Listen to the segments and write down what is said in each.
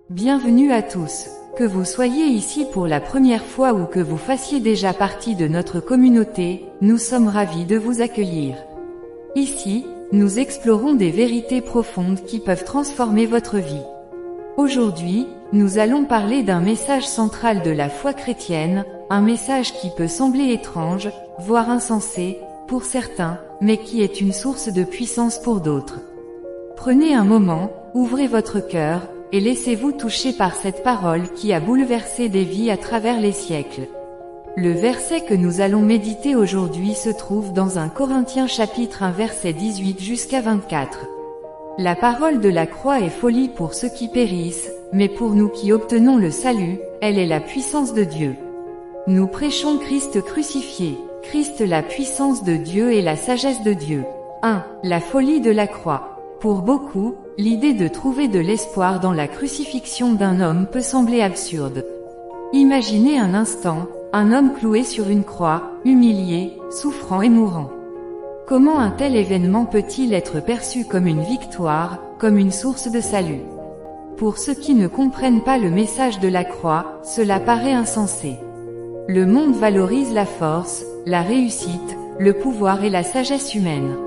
Bienvenue à tous. Que vous soyez ici pour la première fois ou que vous fassiez déjà partie de notre communauté, nous sommes ravis de vous accueillir. Ici, nous explorons des vérités profondes qui peuvent transformer votre vie. Aujourd'hui, nous allons parler d'un message central de la foi chrétienne, un message qui peut sembler étrange, voire insensé, pour certains, mais qui est une source de puissance pour d'autres. Prenez un moment, ouvrez votre cœur, et laissez-vous toucher par cette parole qui a bouleversé des vies à travers les siècles. Le verset que nous allons méditer aujourd'hui se trouve dans 1 Corinthiens chapitre 1 verset 18 jusqu'à 24. La parole de la croix est folie pour ceux qui périssent, mais pour nous qui obtenons le salut, elle est la puissance de Dieu. Nous prêchons Christ crucifié, Christ la puissance de Dieu et la sagesse de Dieu. 1. La folie de la croix. Pour beaucoup, l'idée de trouver de l'espoir dans la crucifixion d'un homme peut sembler absurde. Imaginez un instant, un homme cloué sur une croix, humilié, souffrant et mourant. Comment un tel événement peut-il être perçu comme une victoire, comme une source de salut? Pour ceux qui ne comprennent pas le message de la croix, cela paraît insensé. Le monde valorise la force, la réussite, le pouvoir et la sagesse humaine.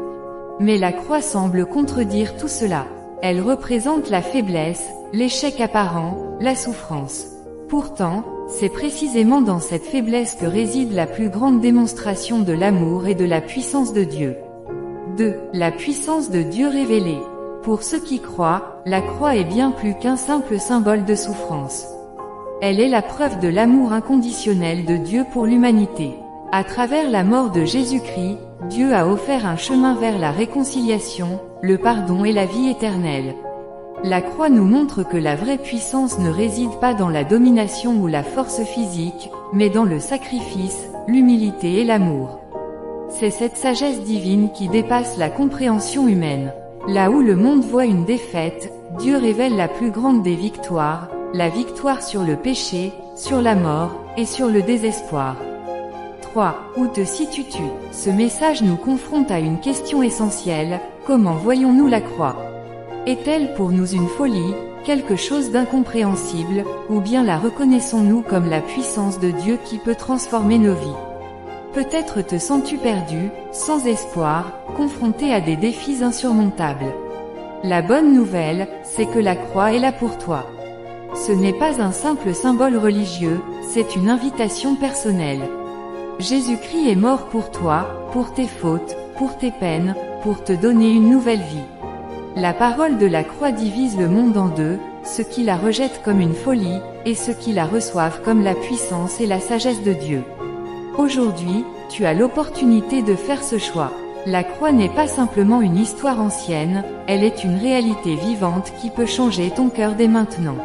Mais la croix semble contredire tout cela. Elle représente la faiblesse, l'échec apparent, la souffrance. Pourtant, c'est précisément dans cette faiblesse que réside la plus grande démonstration de l'amour et de la puissance de Dieu. 2. La puissance de Dieu révélée. Pour ceux qui croient, la croix est bien plus qu'un simple symbole de souffrance. Elle est la preuve de l'amour inconditionnel de Dieu pour l'humanité. À travers la mort de Jésus-Christ, Dieu a offert un chemin vers la réconciliation, le pardon et la vie éternelle. La croix nous montre que la vraie puissance ne réside pas dans la domination ou la force physique, mais dans le sacrifice, l'humilité et l'amour. C'est cette sagesse divine qui dépasse la compréhension humaine. Là où le monde voit une défaite, Dieu révèle la plus grande des victoires, la victoire sur le péché, sur la mort, et sur le désespoir. 3. Où te situes-tu? Ce message nous confronte à une question essentielle, comment voyons-nous la croix? Est-elle pour nous une folie, quelque chose d'incompréhensible, ou bien la reconnaissons-nous comme la puissance de Dieu qui peut transformer nos vies? Peut-être te sens-tu perdu, sans espoir, confronté à des défis insurmontables. La bonne nouvelle, c'est que la croix est là pour toi. Ce n'est pas un simple symbole religieux, c'est une invitation personnelle. Jésus-Christ est mort pour toi, pour tes fautes, pour tes peines, pour te donner une nouvelle vie. La parole de la croix divise le monde en deux, ceux qui la rejettent comme une folie, et ceux qui la reçoivent comme la puissance et la sagesse de Dieu. Aujourd'hui, tu as l'opportunité de faire ce choix. La croix n'est pas simplement une histoire ancienne, elle est une réalité vivante qui peut changer ton cœur dès maintenant.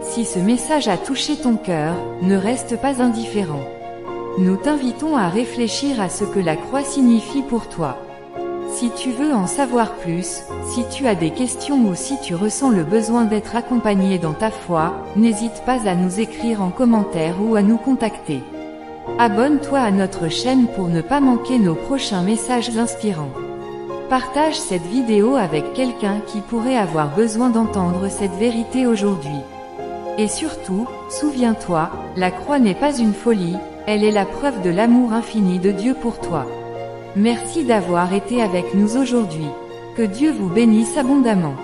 Si ce message a touché ton cœur, ne reste pas indifférent. Nous t'invitons à réfléchir à ce que la croix signifie pour toi. Si tu veux en savoir plus, si tu as des questions ou si tu ressens le besoin d'être accompagné dans ta foi, n'hésite pas à nous écrire en commentaire ou à nous contacter. Abonne-toi à notre chaîne pour ne pas manquer nos prochains messages inspirants. Partage cette vidéo avec quelqu'un qui pourrait avoir besoin d'entendre cette vérité aujourd'hui. Et surtout, souviens-toi, la croix n'est pas une folie, elle est la preuve de l'amour infini de Dieu pour toi. Merci d'avoir été avec nous aujourd'hui. Que Dieu vous bénisse abondamment.